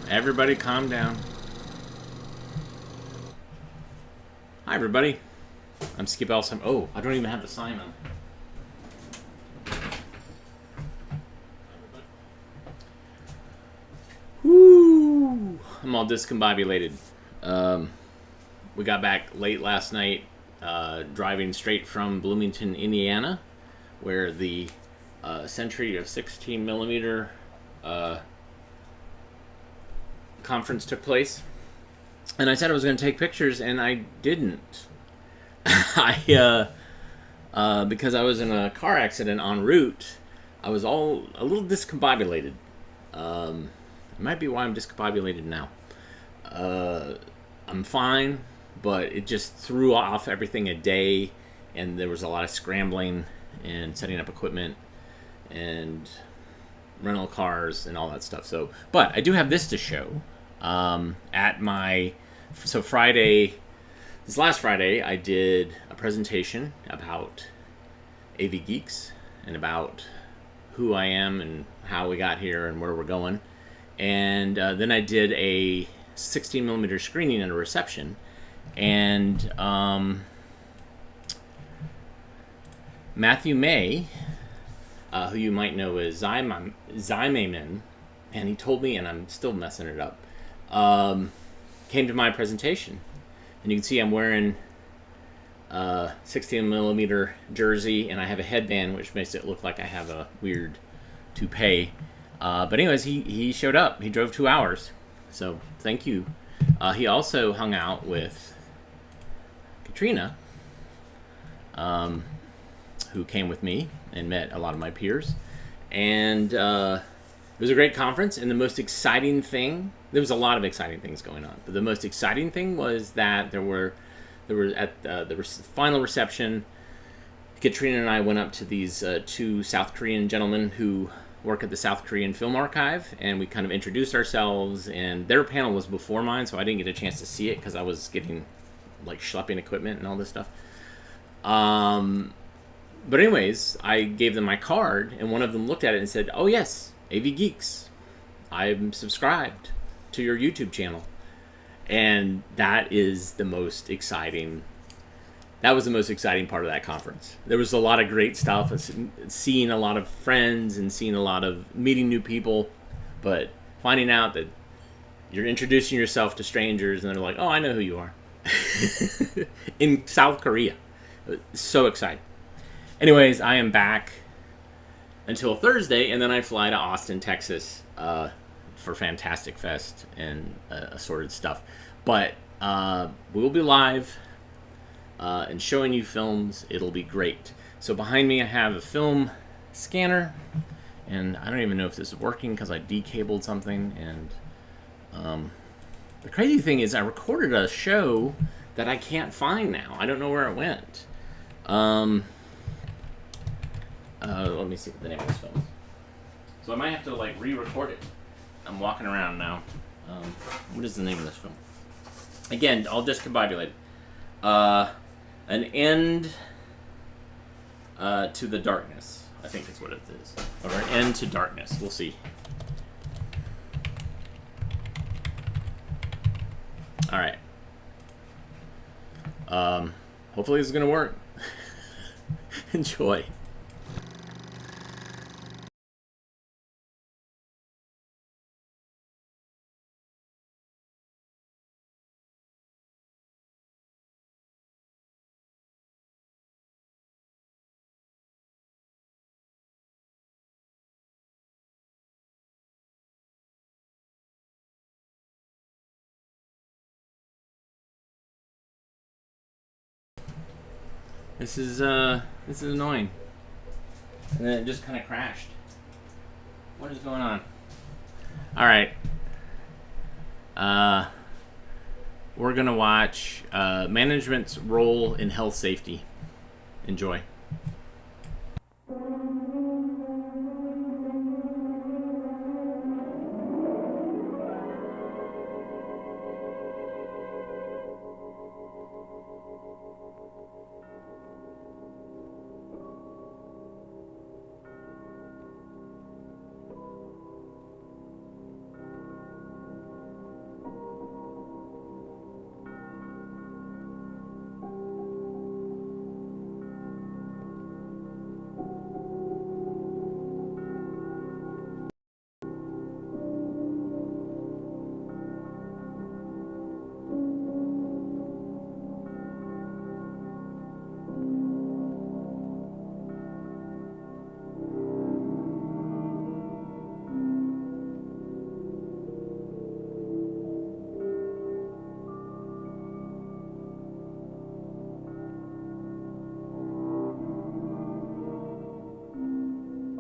Everybody calm down. Hi, everybody. I'm Skip Elsom. Oh, I don't even have the sign on. Woo! I'm all discombobulated. We got back late last night, driving straight from Bloomington, Indiana, where the Century of 16 millimeter conference took place. And I said I was going to take pictures, and I didn't. Because I was in a car accident en route, I was all a little discombobulated. It might be why I'm discombobulated now. I'm fine, but it just threw off everything a day, and there was a lot of scrambling and setting up equipment and rental cars and all that stuff. So, but I do have this to show. This last Friday, I did a presentation about AV Geeks and about who I am and how we got here and where we're going. And then I did a 16 millimeter screening at a reception. And Matthew May, who you might know as Zymayman, and he told me, and I'm still messing it up, came to my presentation. And you can see I'm wearing a 16 millimeter jersey, and I have a headband, which makes it look like I have a weird toupee. But anyways, he showed up. He drove 2 hours. So thank you. He also hung out with Katrina, who came with me and met a lot of my peers. And it was a great conference, and the most exciting thing, there was a lot of exciting things going on, but the most exciting thing was that there were at the final reception, Katrina and I went up to these two South Korean gentlemen who work at the South Korean Film Archive, and we kind of introduced ourselves, and their panel was before mine, so I didn't get a chance to see it because I was getting like schlepping equipment and all this stuff. But anyways, I gave them my card, and one of them looked at it and said, "Oh yes, AV Geeks, I'm subscribed to your YouTube channel." And that was the most exciting part of that conference. There was a lot of great stuff, seeing a lot of friends and meeting new people, but finding out that you're introducing yourself to strangers and they're like, "Oh, I know who you are." In South Korea. So exciting. Anyways, I am back until Thursday, and then I fly to Austin, Texas, for Fantastic Fest and assorted stuff. But we will be live and showing you films. It'll be great. So behind me, I have a film scanner, and I don't even know if this is working because I decabled something. And the crazy thing is, I recorded a show that I can't find now. I don't know where it went. Let me see what the name of this film is. So I might have to like re-record it. I'm walking around now. What is the name of this film? Again, all discombobulated. An End to the Darkness, I think is what it is. Or An End to Darkness. We'll see. All right. Hopefully this is going to work. Enjoy. This is annoying. And then it just kind of crashed. What is going on? All right. We're gonna watch Management's Role in Health Safety. Enjoy.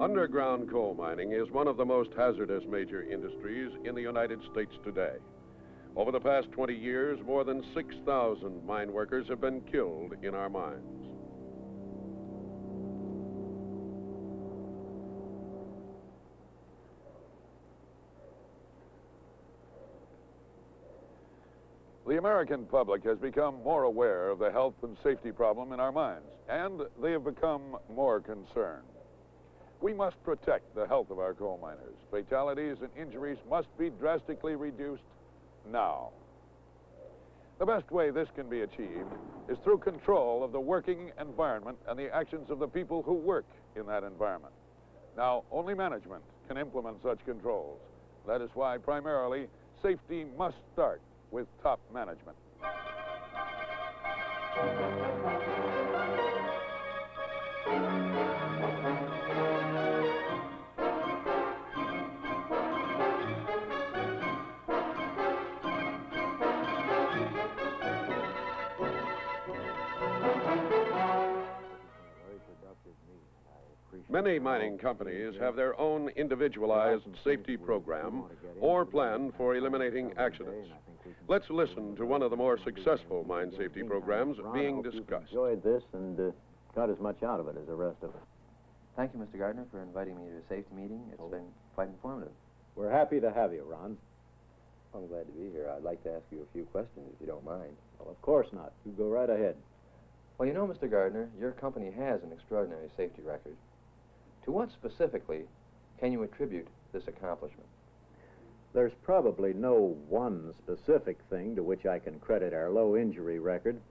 Underground coal mining is one of the most hazardous major industries in the United States today. Over the past 20 years, more than 6,000 mine workers have been killed in our mines. The American public has become more aware of the health and safety problem in our mines, and they have become more concerned. We must protect the health of our coal miners. Fatalities and injuries must be drastically reduced now. The best way this can be achieved is through control of the working environment and the actions of the people who work in that environment. Now, only management can implement such controls. That is why, primarily, safety must start with top management. Many mining companies have their own individualized safety program or plan for eliminating accidents. Let's listen to one of the more successful mine safety programs being discussed. Enjoyed this and got as much out of it as the rest of us. Thank you, Mr. Gardner, for inviting me to a safety meeting. It's been quite informative. We're happy to have you, Ron. I'm glad to be here. I'd like to ask you a few questions, if you don't mind. Well, of course not. You go right ahead. Well, you know, Mr. Gardner, your company has an extraordinary safety record. To what specifically can you attribute this accomplishment? There's probably no one specific thing to which I can credit our low injury record.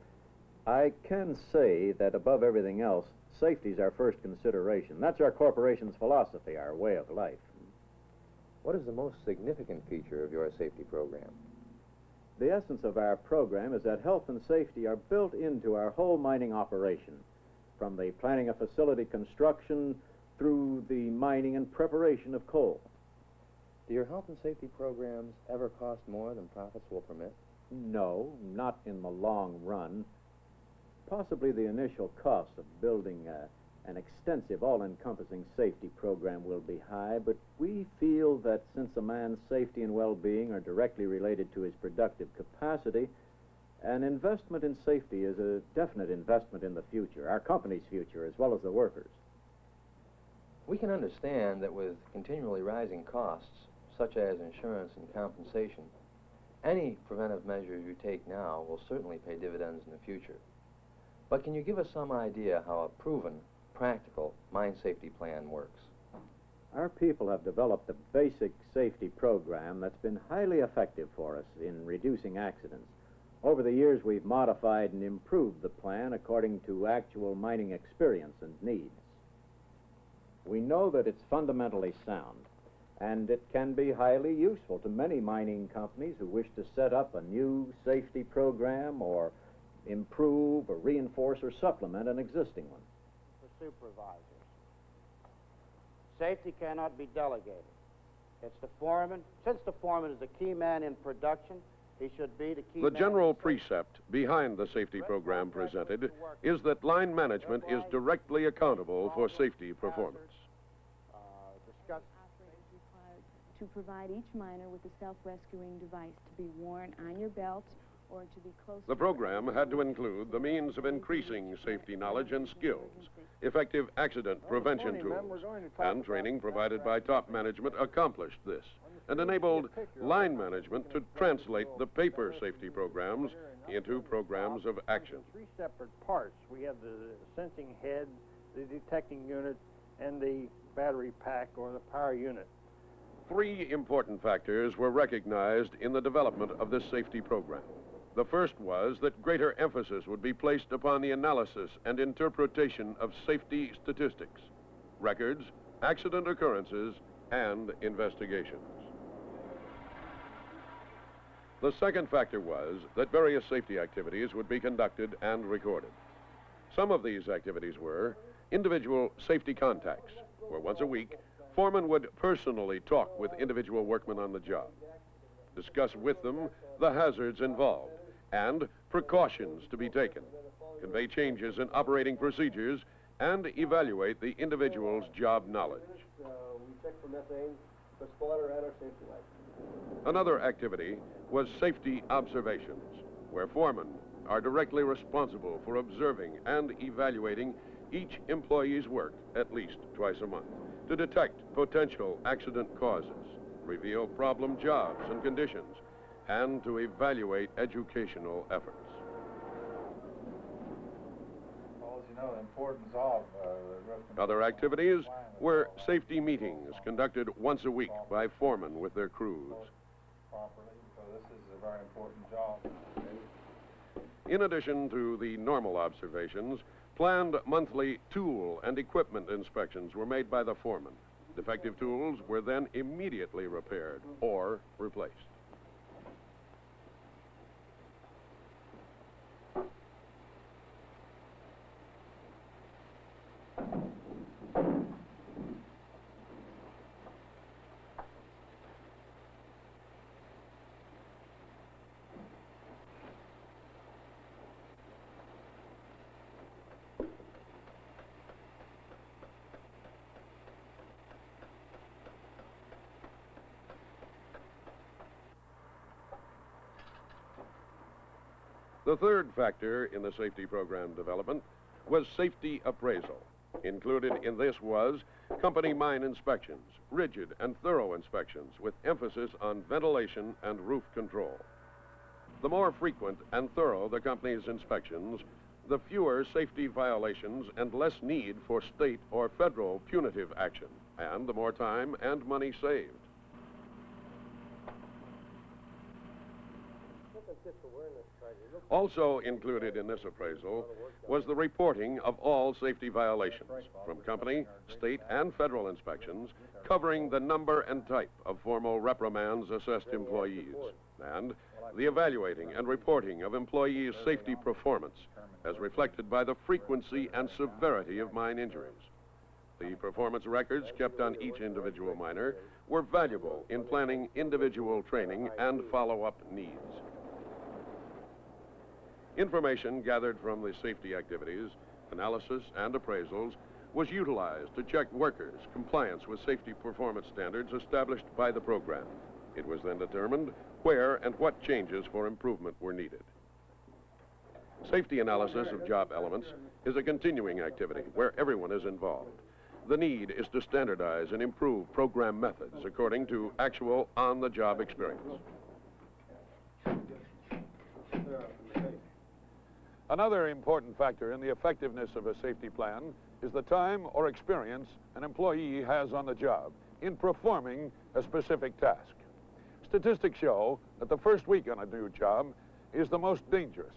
I can say that above everything else, safety is our first consideration. That's our corporation's philosophy, our way of life. What is the most significant feature of your safety program? The essence of our program is that health and safety are built into our whole mining operation, from the planning of facility construction through the mining and preparation of coal. Do your health and safety programs ever cost more than profits will permit? No, not in the long run. Possibly the initial cost of building an extensive, all-encompassing safety program will be high, but we feel that since a man's safety and well-being are directly related to his productive capacity, an investment in safety is a definite investment in the future, our company's future, as well as the workers. We can understand that with continually rising costs, such as insurance and compensation, any preventive measures you take now will certainly pay dividends in the future. But can you give us some idea how a proven, practical mine safety plan works? Our people have developed a basic safety program that's been highly effective for us in reducing accidents. Over the years, we've modified and improved the plan according to actual mining experience and needs. We know that it's fundamentally sound, and it can be highly useful to many mining companies who wish to set up a new safety program or improve or reinforce or supplement an existing one. The supervisors. Safety cannot be delegated. It's the foreman. Since the foreman is the key man in production, he should be the key man. The general precept behind the safety program presented is that line management is directly accountable for safety performance. To provide each miner with a self-rescuing device to be worn on your belt or to be close. The program had to include the means of increasing safety knowledge and skills, effective accident prevention tools, and training provided by top management accomplished this and enabled line management to translate the paper safety programs into programs of action. Three separate parts. We have the sensing head, the detecting unit, and the battery pack or the power unit. Three important factors were recognized in the development of this safety program. The first was that greater emphasis would be placed upon the analysis and interpretation of safety statistics, records, accident occurrences, and investigations. The second factor was that various safety activities would be conducted and recorded. Some of these activities were individual safety contacts, where once a week, foremen would personally talk with individual workmen on the job, discuss with them the hazards involved and precautions to be taken, convey changes in operating procedures, and evaluate the individual's job knowledge. We check for methane, for spoiler, and our safety lights. Another activity was safety observations, where foremen are directly responsible for observing and evaluating each employee's work at least twice a month to detect potential accident causes, reveal problem jobs and conditions, and to evaluate educational efforts. Well, as you know, the importance of Other activities were safety meetings conducted once a week by foremen with their crews. properly, so this is a very important job. In addition to the normal observations, planned monthly tool and equipment inspections were made by the foreman. Defective tools were then immediately repaired or replaced. The third factor in the safety program development was safety appraisal. Included in this was company mine inspections, rigid and thorough inspections with emphasis on ventilation and roof control. The more frequent and thorough the company's inspections, the fewer safety violations and less need for state or federal punitive action, and the more time and money saved. Also included in this appraisal was the reporting of all safety violations from company, state, and federal inspections, covering the number and type of formal reprimands assessed employees, and the evaluating and reporting of employees' safety performance as reflected by the frequency and severity of mine injuries. The performance records kept on each individual miner were valuable in planning individual training and follow-up needs. Information gathered from the safety activities, analysis, and appraisals was utilized to check workers' compliance with safety performance standards established by the program. It was then determined where and what changes for improvement were needed. Safety analysis of job elements is a continuing activity where everyone is involved. The need is to standardize and improve program methods according to actual on-the-job experience. Another important factor in the effectiveness of a safety plan is the time or experience an employee has on the job in performing a specific task. Statistics show that the first week on a new job is the most dangerous.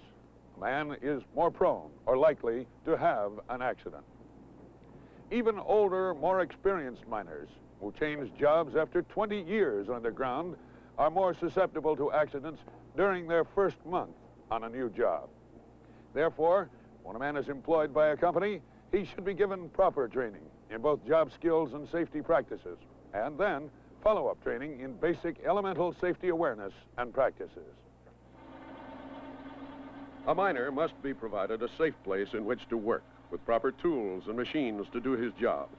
A man is more prone or likely to have an accident. Even older, more experienced miners who change jobs after 20 years underground are more susceptible to accidents during their first month on a new job. Therefore, when a man is employed by a company, he should be given proper training in both job skills and safety practices, and then follow-up training in basic elemental safety awareness and practices. A miner must be provided a safe place in which to work with proper tools and machines to do his job,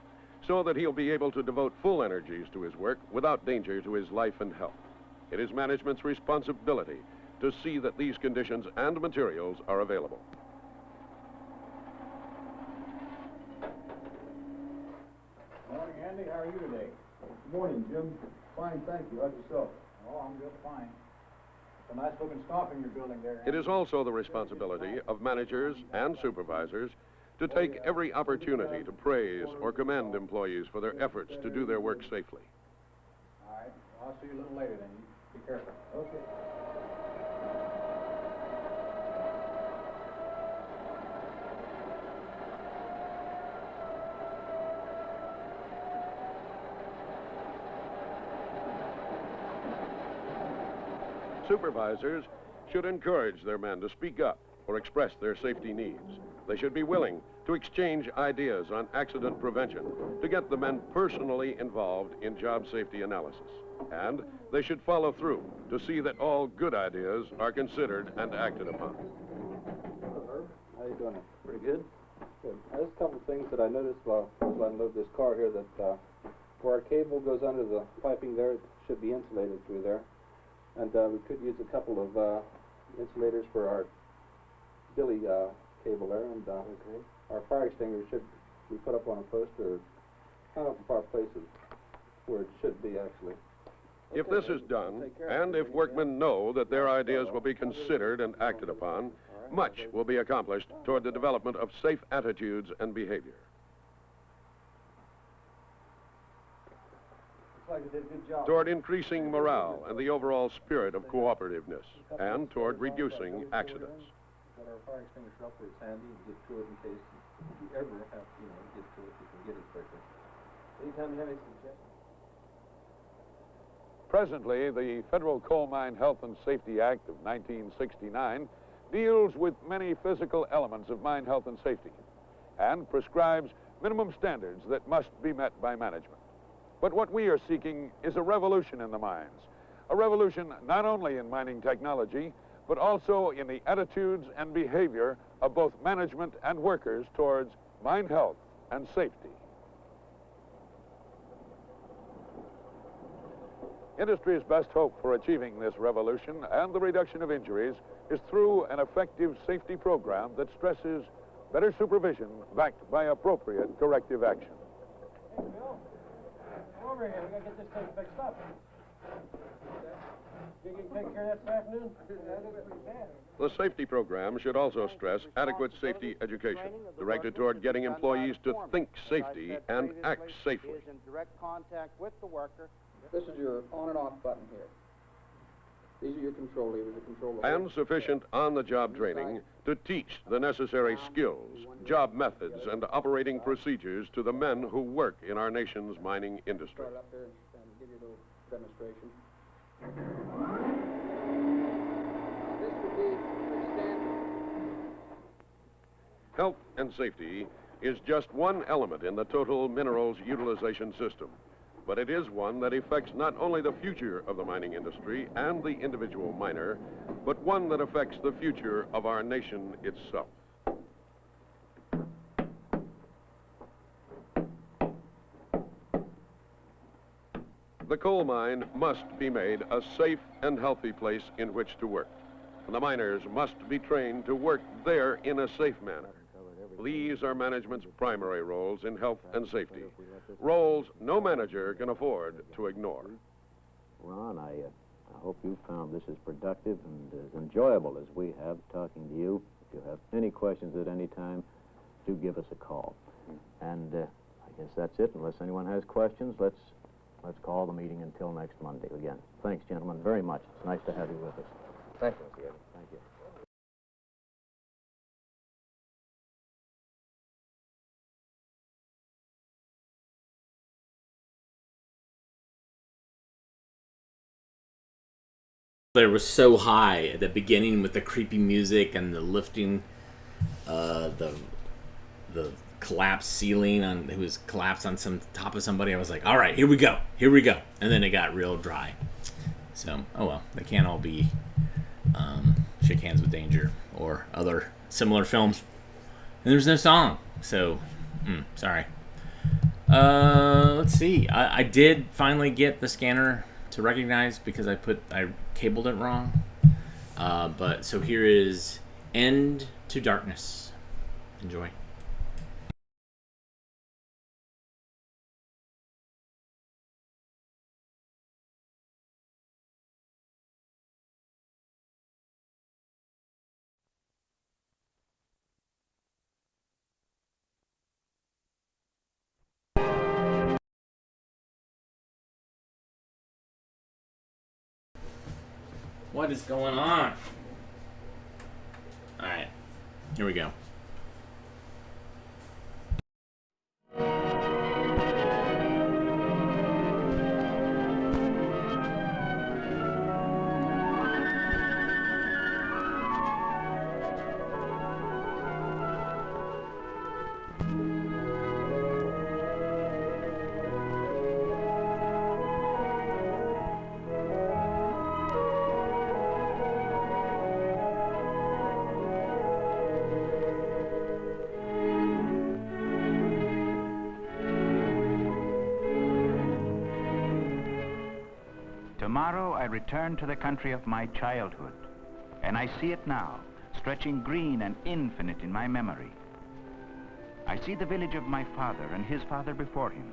so that he'll be able to devote full energies to his work without danger to his life and health. It is management's responsibility to see that these conditions and materials are available. Morning, Andy. How are you today? Good morning, Jim. Fine, thank you. How's yourself? Oh, I'm just fine. It's a nice-looking stock in your building there, It is also the responsibility of managers and supervisors to take every opportunity to praise or commend employees for their efforts to do their work safely. All right. Well, I'll see you a little later then. You be careful. Okay. Supervisors should encourage their men to speak up or express their safety needs. They should be willing to exchange ideas on accident prevention to get the men personally involved in job safety analysis. And they should follow through to see that all good ideas are considered and acted upon. Hello, Herb. How you doing? Pretty good. Good. There's a couple of things that I noticed while I unload this car here, that where our cable goes under the piping there, it should be insulated through there. And we could use a couple of insulators for our dilly cable there, and our fire extinguisher should be put up on a post or kind of a far places where it should be actually. If this is done, and if workmen know that their ideas will be considered and acted upon, much will be accomplished toward the development of safe attitudes and behavior. Looks like they did a good job. Toward increasing morale and the overall spirit of cooperativeness, and toward reducing accidents. Got our fire extinguisher up where it's handy and get to it in case you ever have to, get to it, you can get it quicker. Anytime you have any suggestions? Presently, the Federal Coal Mine Health and Safety Act of 1969 deals with many physical elements of mine health and safety and prescribes minimum standards that must be met by management. But what we are seeking is a revolution in the mines, a revolution not only in mining technology, but also in the attitudes and behavior of both management and workers towards mine health and safety. Industry's best hope for achieving this revolution and the reduction of injuries is through an effective safety program that stresses better supervision backed by appropriate corrective action. Hey, Bill, come over here. We gotta get this thing fixed up. You can take care of that this afternoon? That looks pretty bad. The safety program should also stress adequate safety education, directed toward getting employees to think safety and act safely. He is in direct contact with the worker. This is your on and off button here. These are your control levers to control the And sufficient on-the-job training to teach the necessary skills, job methods, and operating procedures to the men who work in our nation's mining industry. Start up there and give you a little demonstration. This would be your standard. Health and safety is just one element in the total minerals utilization system, but it is one that affects not only the future of the mining industry and the individual miner, but one that affects the future of our nation itself. The coal mine must be made a safe and healthy place in which to work. And the miners must be trained to work there in a safe manner. These are management's primary roles in health and safety, roles no manager can afford to ignore. Ron, I hope you found this as productive and as enjoyable as we have talking to you. If you have any questions at any time, do give us a call. And I guess that's it. Unless anyone has questions, let's call the meeting until next Monday again. Thanks, gentlemen, very much. It's nice to have you with us. Thank you, Mr. Evans. Thank you. It was so high at the beginning with the creepy music and the lifting, the collapsed ceiling on it was collapsed on some top of somebody. I was like, all right, here we go, and then it got real dry. So oh well, they can't all be Shake Hands with Danger or other similar films. And there's no song, so sorry. Let's see. I did finally get the scanner to recognize because I cabled it wrong. But so here is End to Darkness. Enjoy. What is going on? Alright, here we go. Tomorrow I return to the country of my childhood, and I see it now, stretching green and infinite in my memory. I see the village of my father and his father before him.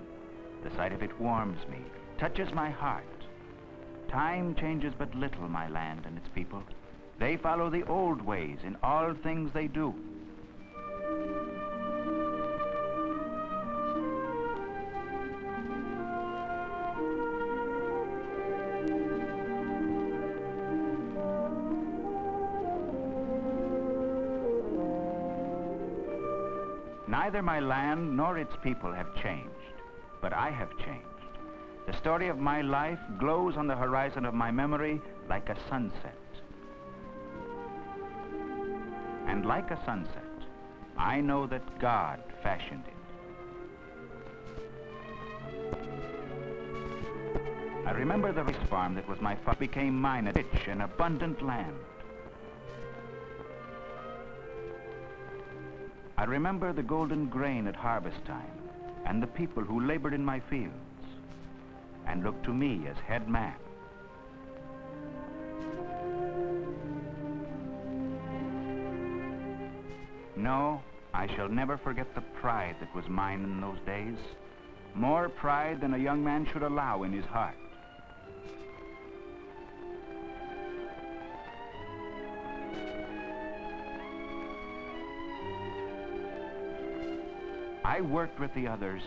The sight of it warms me, touches my heart. Time changes but little my land and its people. They follow the old ways in all things they do. Neither my land nor its people have changed, but I have changed. The story of my life glows on the horizon of my memory like a sunset. And like a sunset, I know that God fashioned it. I remember the rice farm that was my father became mine, a rich and abundant land. I remember the golden grain at harvest time and the people who labored in my fields and looked to me as head man. No, I shall never forget the pride that was mine in those days. More pride than a young man should allow in his heart. I worked with the others,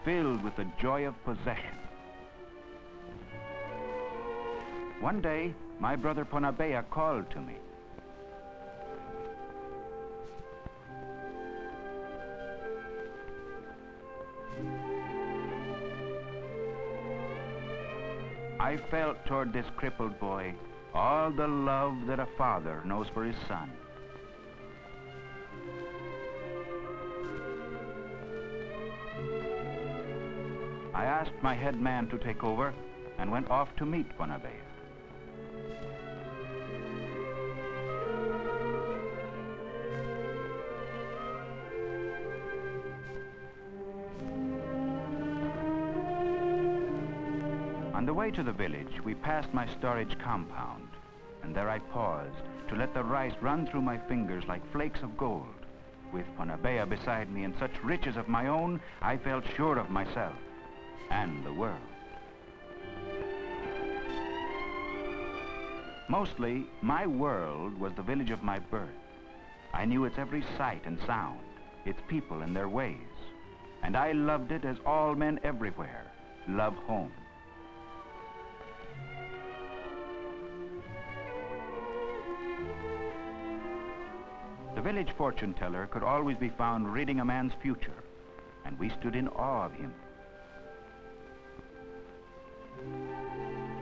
filled with the joy of possession. One day, my brother Ponabea called to me. I felt toward this crippled boy all the love that a father knows for his son. I asked my head man to take over and went off to meet Ponabea. On the way to the village, we passed my storage compound, and there I paused to let the rice run through my fingers like flakes of gold. With Ponabea beside me and such riches of my own, I felt sure of myself and the world. Mostly, my world was the village of my birth. I knew its every sight and sound, its people and their ways, and I loved it as all men everywhere love home. The village fortune teller could always be found reading a man's future, and we stood in awe of him.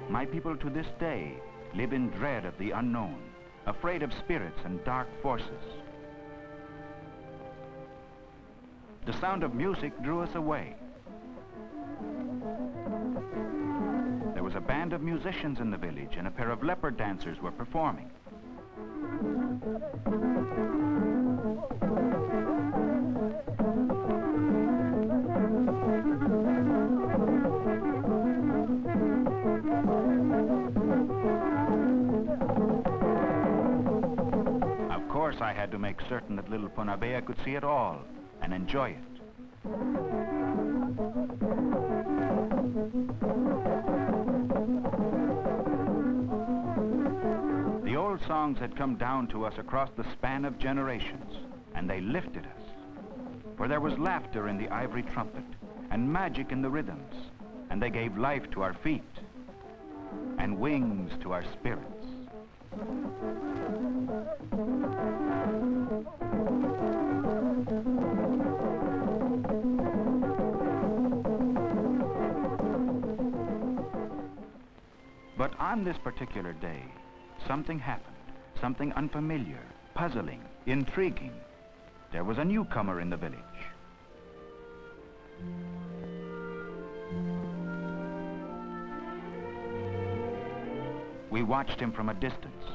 My people to this day live in dread of the unknown, afraid of spirits and dark forces. The sound of music drew us away. There was a band of musicians in the village, and a pair of leopard dancers were performing. Of course, I had to make certain that little Ponabea could see it all and enjoy it. The old songs had come down to us across the span of generations, and they lifted us. For there was laughter in the ivory trumpet and magic in the rhythms, and they gave life to our feet and wings to our spirits. But on this particular day, something happened, something unfamiliar, puzzling, intriguing. There was a newcomer in the village. We watched him from a distance,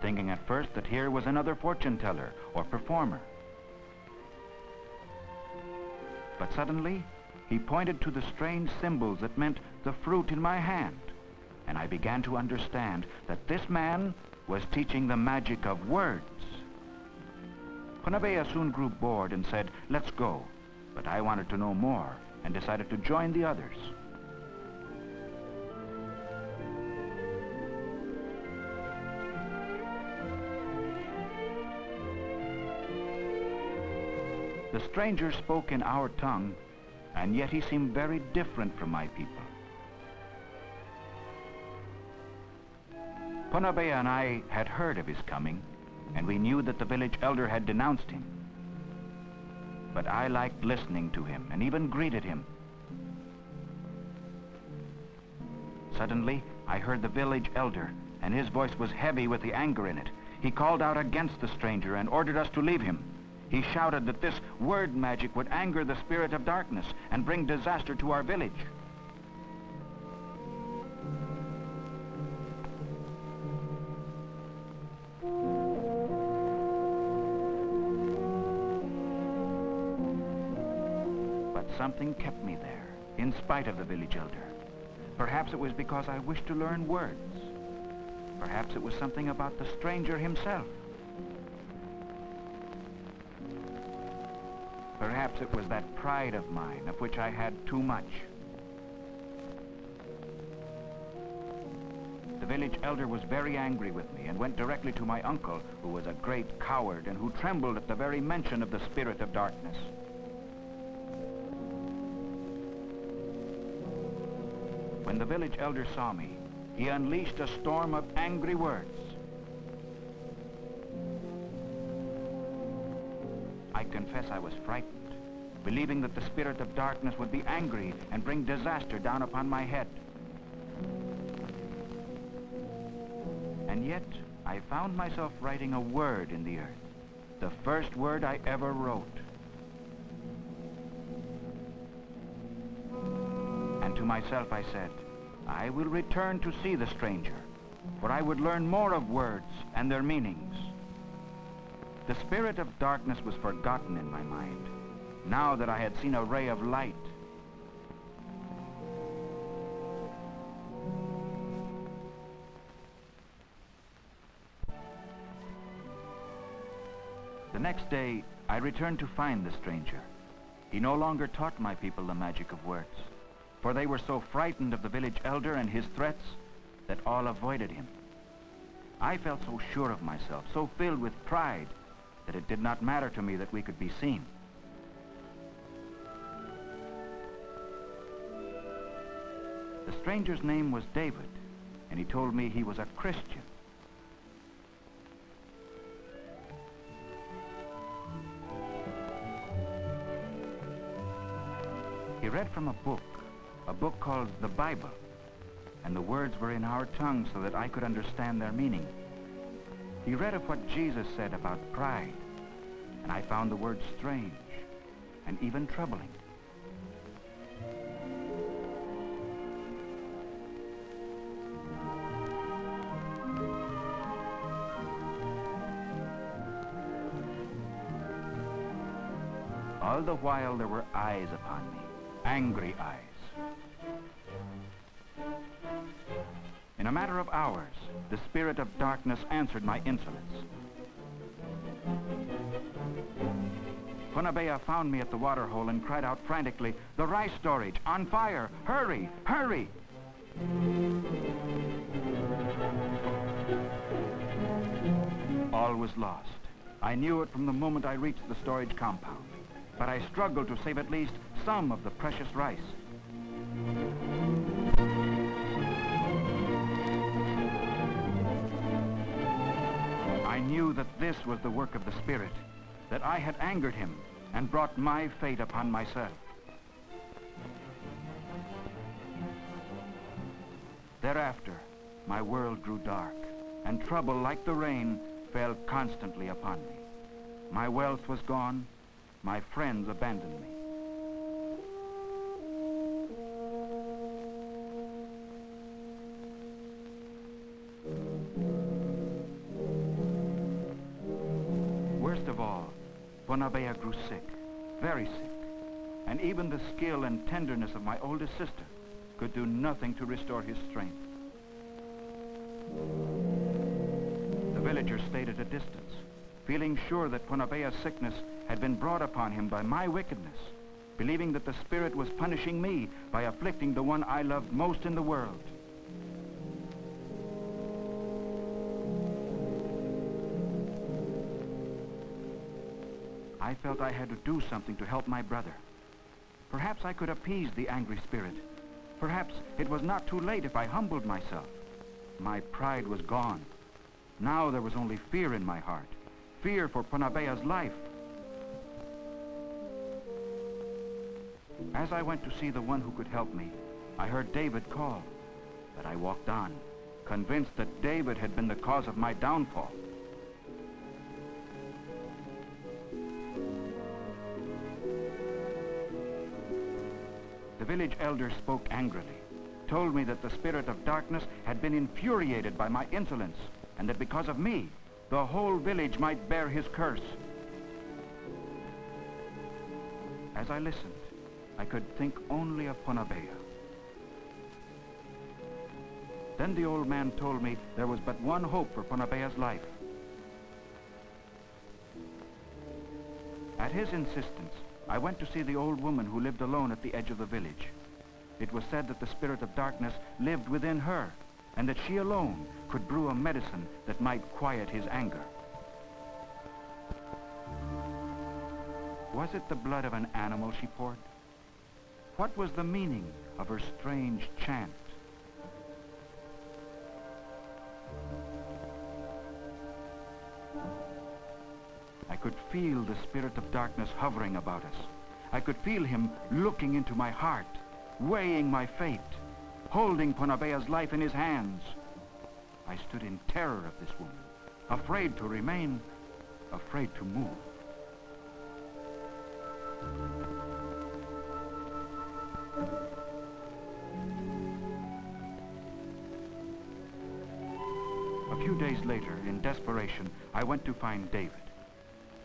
thinking at first that here was another fortune teller or performer. But suddenly, he pointed to the strange symbols that meant the fruit in my hand, and I began to understand that this man was teaching the magic of words. Ponabea soon grew bored and said, "Let's go." But I wanted to know more and decided to join the others. The stranger spoke in our tongue, and yet he seemed very different from my people. Ponabea and I had heard of his coming, and we knew that the village elder had denounced him. But I liked listening to him and even greeted him. Suddenly, I heard the village elder, and his voice was heavy with the anger in it. He called out against the stranger and ordered us to leave him. He shouted that this word magic would anger the spirit of darkness and bring disaster to our village. But something kept me there, in spite of the village elder. Perhaps it was because I wished to learn words. Perhaps it was something about the stranger himself. Perhaps it was that pride of mine, of which I had too much. The village elder was very angry with me and went directly to my uncle, who was a great coward and who trembled at the very mention of the spirit of darkness. When the village elder saw me, he unleashed a storm of angry words. I confess I was frightened, believing that the spirit of darkness would be angry and bring disaster down upon my head. And yet, I found myself writing a word in the earth, the first word I ever wrote. And to myself I said, I will return to see the stranger, for I would learn more of words and their meanings. The spirit of darkness was forgotten in my mind, now that I had seen a ray of light. The next day, I returned to find the stranger. He no longer taught my people the magic of words, for they were so frightened of the village elder and his threats that all avoided him. I felt so sure of myself, so filled with pride, that it did not matter to me that we could be seen. The stranger's name was David, and he told me he was a Christian. He read from a book called the Bible, and the words were in our tongue so that I could understand their meaning. He read of what Jesus said about pride, and I found the word strange and even troubling. All the while there were eyes upon me, angry eyes. In a matter of hours, the spirit of darkness answered my insolence. Ponabea found me at the water hole and cried out frantically, "The rice storage, on fire! Hurry, hurry!" All was lost. I knew it from the moment I reached the storage compound, but I struggled to save at least some of the precious rice. I knew that this was the work of the Spirit, that I had angered him and brought my fate upon myself. Thereafter, my world grew dark, and trouble, like the rain, fell constantly upon me. My wealth was gone, my friends abandoned me. Worst of all, Ponabea grew sick, very sick, and even the skill and tenderness of my oldest sister could do nothing to restore his strength. The villagers stayed at a distance, feeling sure that Punabea's sickness had been brought upon him by my wickedness, believing that the spirit was punishing me by afflicting the one I loved most in the world. I felt I had to do something to help my brother. Perhaps I could appease the angry spirit. Perhaps it was not too late if I humbled myself. My pride was gone. Now there was only fear in my heart. Fear for Punabea's life. As I went to see the one who could help me, I heard David call. But I walked on, convinced that David had been the cause of my downfall. The village elder spoke angrily, told me that the spirit of darkness had been infuriated by my insolence, and that because of me, the whole village might bear his curse. As I listened, I could think only of Punabea. Then the old man told me there was but one hope for Punabea's life. At his insistence, I went to see the old woman who lived alone at the edge of the village. It was said that the spirit of darkness lived within her, and that she alone could brew a medicine that might quiet his anger. Was it the blood of an animal she poured? What was the meaning of her strange chant? I could feel the spirit of darkness hovering about us. I could feel him looking into my heart, weighing my fate, holding Punabea's life in his hands. I stood in terror of this woman, afraid to remain, afraid to move. A few days later, in desperation, I went to find David.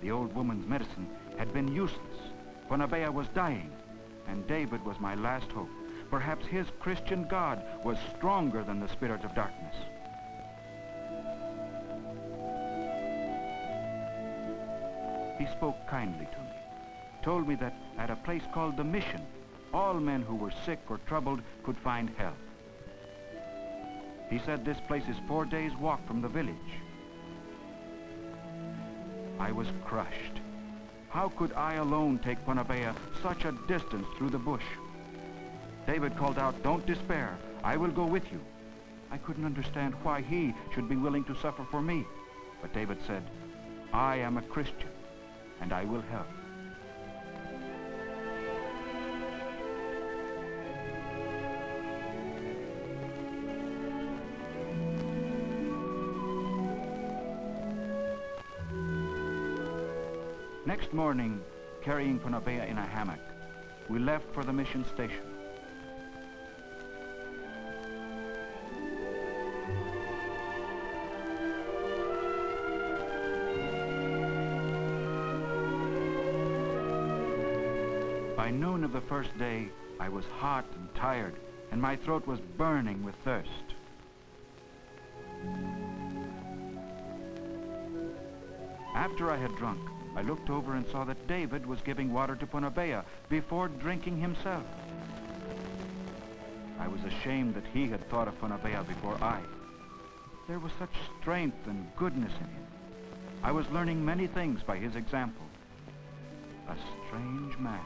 The old woman's medicine had been useless. Punabea was dying, and David was my last hope. Perhaps his Christian God was stronger than the spirit of darkness. He spoke kindly to me, told me that at a place called the Mission, all men who were sick or troubled could find help. He said this place is 4 days' walk from the village. I was crushed. How could I alone take Punabea such a distance through the bush? David called out, "Don't despair. I will go with you." I couldn't understand why he should be willing to suffer for me. But David said, "I am a Christian, and I will help." Next morning, carrying Punabea in a hammock, we left for the mission station. By noon of the first day, I was hot and tired, and my throat was burning with thirst. After I had drunk, I looked over and saw that David was giving water to Punabea before drinking himself. I was ashamed that he had thought of Punabea before I. There was such strength and goodness in him. I was learning many things by his example. A strange man.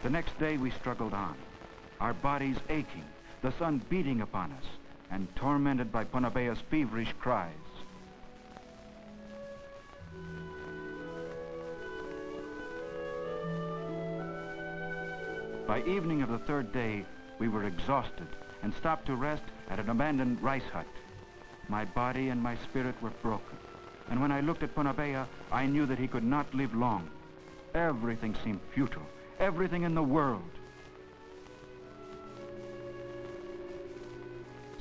The next day we struggled on, our bodies aching, the sun beating upon us, and tormented by Punabea's feverish cries. By evening of the third day, we were exhausted and stopped to rest at an abandoned rice hut. My body and my spirit were broken, and when I looked at Punabea, I knew that he could not live long. Everything seemed futile, everything in the world.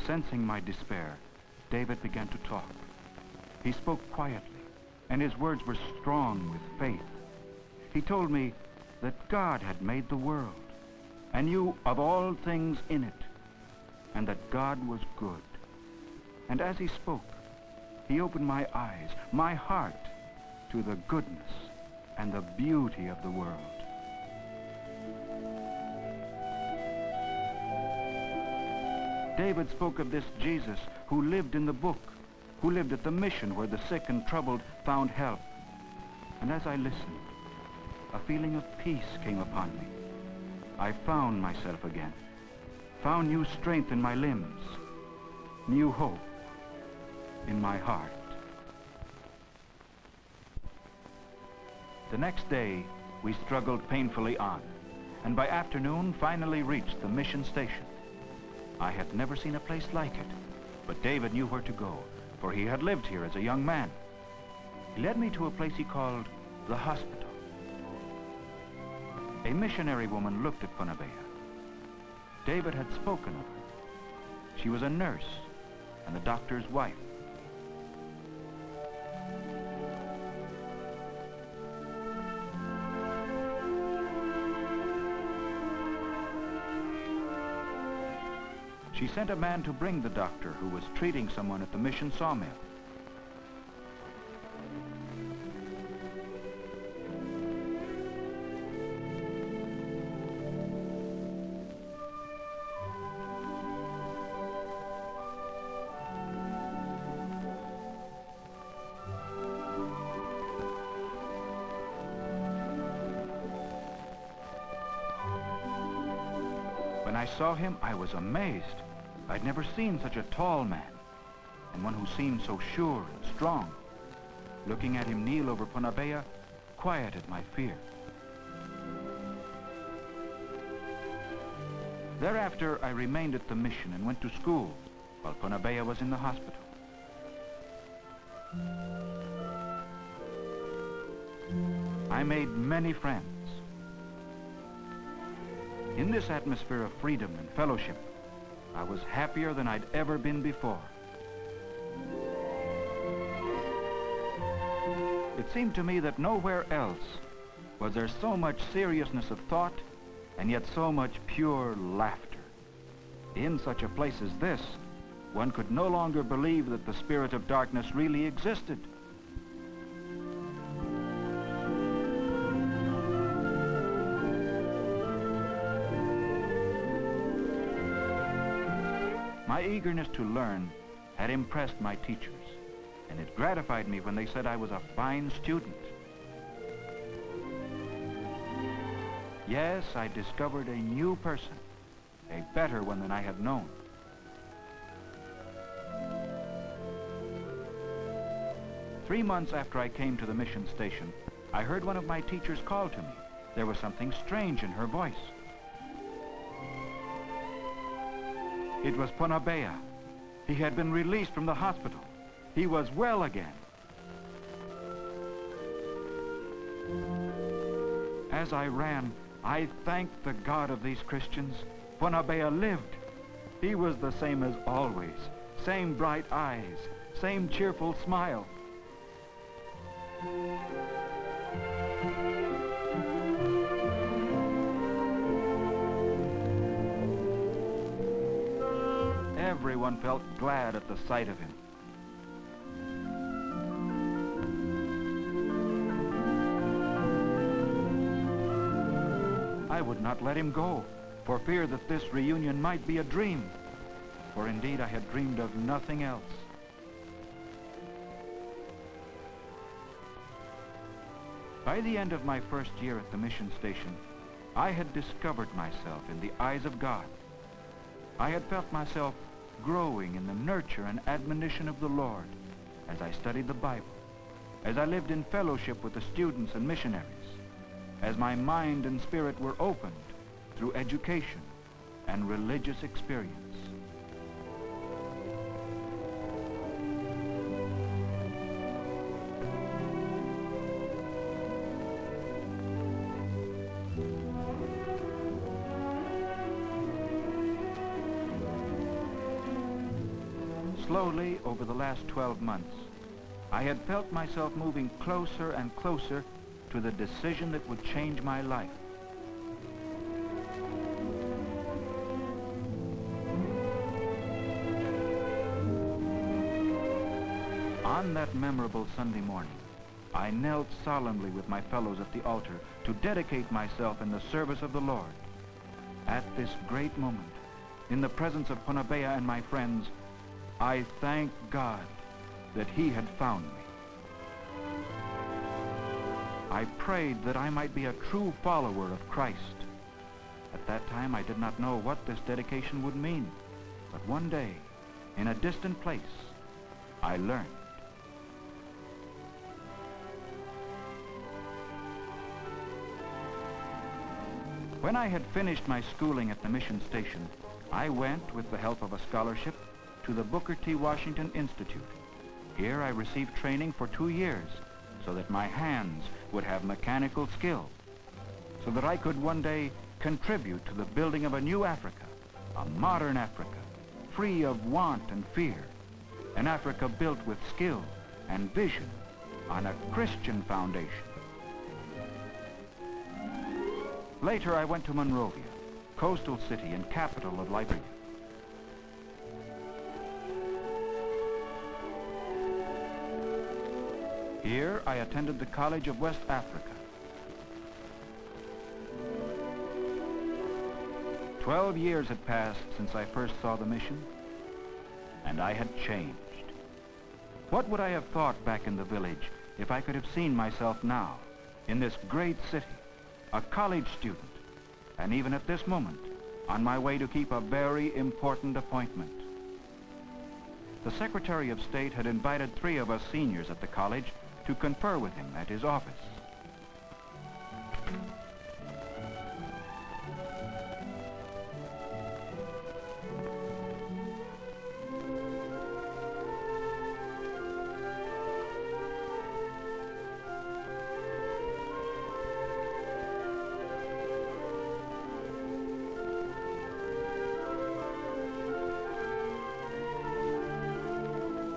Sensing my despair, David began to talk. He spoke quietly, and his words were strong with faith. He told me that God had made the world, and knew of all things in it, and that God was good. And as he spoke, he opened my eyes, my heart, to the goodness and the beauty of the world. David spoke of this Jesus who lived in the book, who lived at the mission where the sick and troubled found help. And as I listened, a feeling of peace came upon me. I found myself again, found new strength in my limbs, new hope in my heart. The next day, we struggled painfully on, and by afternoon finally reached the mission station. I had never seen a place like it, but David knew where to go, for he had lived here as a young man. He led me to a place he called the hospital. A missionary woman looked at Propagation. David had spoken of her. She was a nurse and the doctor's wife. She sent a man to bring the doctor who was treating someone at the mission sawmill. When I saw him, I was amazed. I'd never seen such a tall man, and one who seemed so sure and strong. Looking at him kneel over Propagation quieted my fear. Thereafter, I remained at the mission and went to school while Propagation was in the hospital. I made many friends. In this atmosphere of freedom and fellowship, I was happier than I'd ever been before. It seemed to me that nowhere else was there so much seriousness of thought and yet so much pure laughter. In such a place as this, one could no longer believe that the spirit of darkness really existed. My eagerness to learn had impressed my teachers, and it gratified me when they said I was a fine student. Yes, I discovered a new person, a better one than I had known. Three months after I came to the mission station, I heard one of my teachers call to me. There was something strange in her voice. It was Propagation. He had been released from the hospital. He was well again. As I ran, I thanked the God of these Christians. Propagation lived. He was the same as always. Same bright eyes, same cheerful smile. Everyone felt glad at the sight of him. I would not let him go, for fear that this reunion might be a dream, for indeed I had dreamed of nothing else. By the end of my first year at the mission station, I had discovered myself in the eyes of God. I had felt myself growing in the nurture and admonition of the Lord as I studied the Bible, as I lived in fellowship with the students and missionaries, as my mind and spirit were opened through education and religious experience. Slowly, over the last 12 months, I had felt myself moving closer and closer to the decision that would change my life. On that memorable Sunday morning, I knelt solemnly with my fellows at the altar to dedicate myself in the service of the Lord. At this great moment, in the presence of Ponabea and my friends, I thank God that he had found me. I prayed that I might be a true follower of Christ. At that time, I did not know what this dedication would mean, but one day, in a distant place, I learned. When I had finished my schooling at the mission station, I went, with the help of a scholarship, to the Booker T. Washington Institute. Here I received training for 2 years, so that my hands would have mechanical skill, so that I could one day contribute to the building of a new Africa, a modern Africa, free of want and fear, an Africa built with skill and vision on a Christian foundation. Later, I went to Monrovia, coastal city and capital of Liberia. Here, I attended the College of West Africa. 12 years had passed since I first saw the mission, and I had changed. What would I have thought back in the village if I could have seen myself now, in this great city, a college student, and even at this moment, on my way to keep a very important appointment? The Secretary of State had invited 3 of us seniors at the college to confer with him at his office.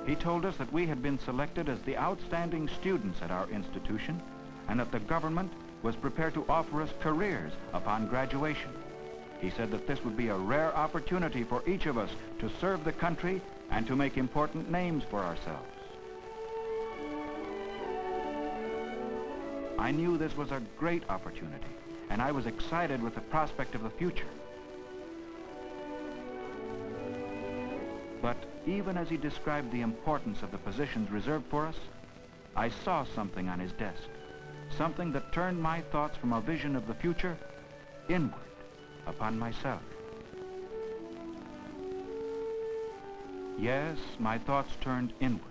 He told us that we had been selected as the outstanding students at our institution, and that the government was prepared to offer us careers upon graduation. He said that this would be a rare opportunity for each of us to serve the country and to make important names for ourselves. I knew this was a great opportunity, and I was excited with the prospect of the future. But even as he described the importance of the positions reserved for us, I saw something on his desk, something that turned my thoughts from a vision of the future inward upon myself. Yes, my thoughts turned inward,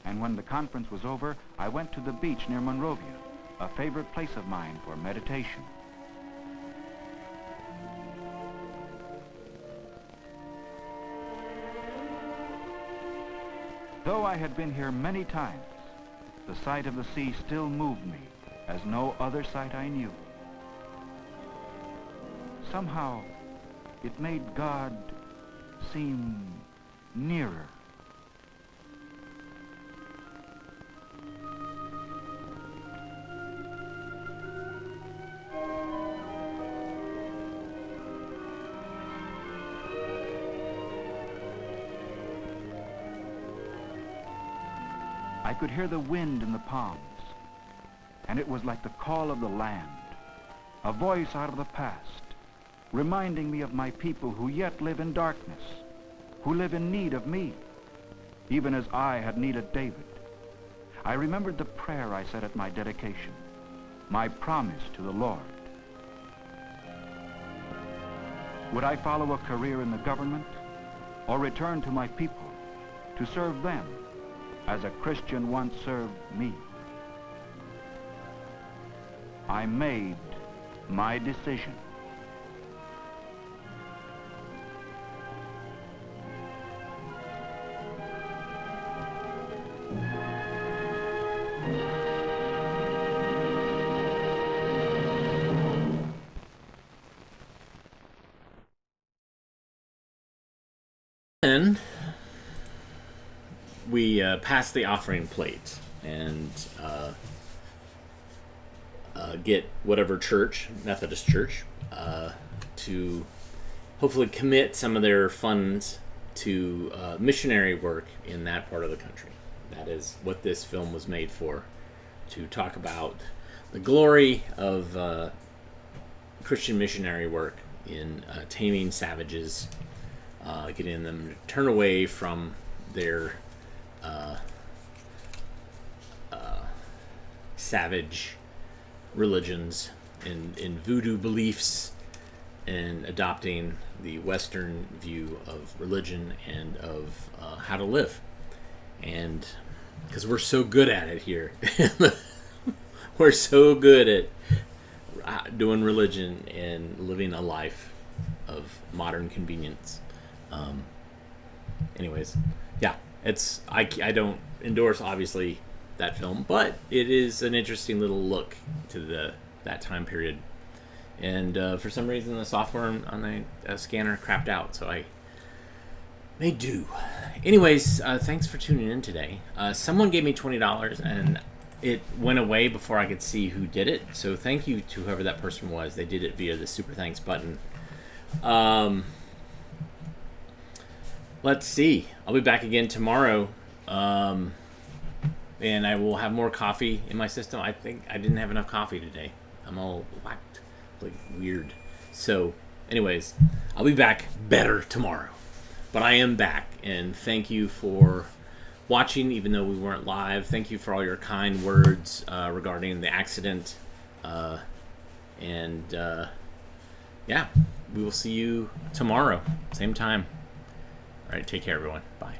and when the conference was over, I went to the beach near Monrovia, a favorite place of mine for meditation. Though I had been here many times, the sight of the sea still moved me as no other sight I knew. Somehow, it made God seem nearer. I could hear the wind in the palms, and it was like the call of the land, a voice out of the past, reminding me of my people who yet live in darkness, who live in need of me, even as I had needed David. I remembered the prayer I said at my dedication, my promise to the Lord. Would I follow a career in the government, or return to my people to serve them as a Christian once served me? I made my decision. Then we pass the offering plate and get whatever church, Methodist church, to hopefully commit some of their funds to missionary work in that part of the country. That is what this film was made for, to talk about the glory of Christian missionary work in taming savages, getting them to turn away from their savage religions and voodoo beliefs, and adopting the Western view of religion and of how to live. And because we're so good at it here, we're so good at doing religion and living a life of modern convenience. Anyways, yeah, I don't endorse obviously that film, but it is an interesting little look to that time period. And for some reason, the software on the scanner crapped out, so I made do. Anyways, thanks for tuning in today. Someone gave me $20, and it went away before I could see who did it. So thank you to whoever that person was. They did it via the super thanks button. Let's see. I'll be back again tomorrow. And I will have more coffee in my system. I think I didn't have enough coffee today. I'm all whacked, like weird. So, anyways, I'll be back better tomorrow. But I am back, and thank you for watching, even though we weren't live. Thank you for all your kind words regarding the accident. Yeah, we will see you tomorrow, same time. All right, take care, everyone. Bye.